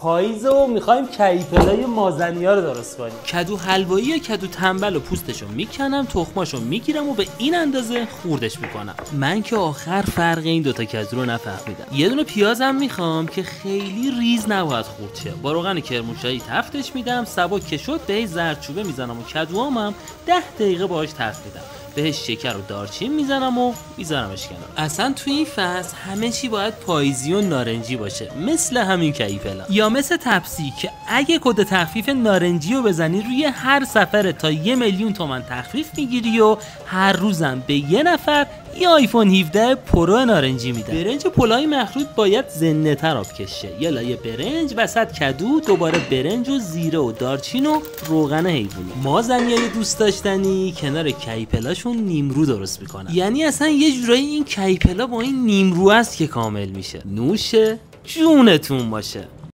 پاییزه و میخوایم کیپلای مازنیا رو درست کنیم. کدو حلوایی یا کدو تنبل و پوستشو میکنم، تخماشو میگیرم و به این اندازه خوردش میکنم. من که آخر فرق این دوتا کدو رو نفهمیدم. یه دونه پیازم میخوام که خیلی ریز نباید خورد شه. با روغن کرمانشاهی تفتش میدم، سبک که شد بهش زردچوبه میزنم و کدوامم 10 دقیقه باهاش تفت میدم. بهش شکر و دارچین میزنم و میذارمش کنار. اصلا توی این فصل همه چی باید پاییزی و نارنجی باشه، مثل همین کیپلا یا مثل تپسی که اگه کد تخفیف نارنجی رو بزنی روی هر سفر تا 1,000,000 تومان تخفیف میگیری و هر روزم به یه نفر یه آیفون 17 پرو نارنجی میده. برنج پلای مخلوط باید زنده تر آب کشه. یه لایه برنج، وسط کدو، دوباره برنج و زیره و دارچین و روغن حیوانی. مازنیای دوست داشتنی کنار کیپلاشون نیمرو درست میکنن. یعنی اصلا یه جورایی این کیپلا با این نیمرو است که کامل میشه. نوش جونتون باشه.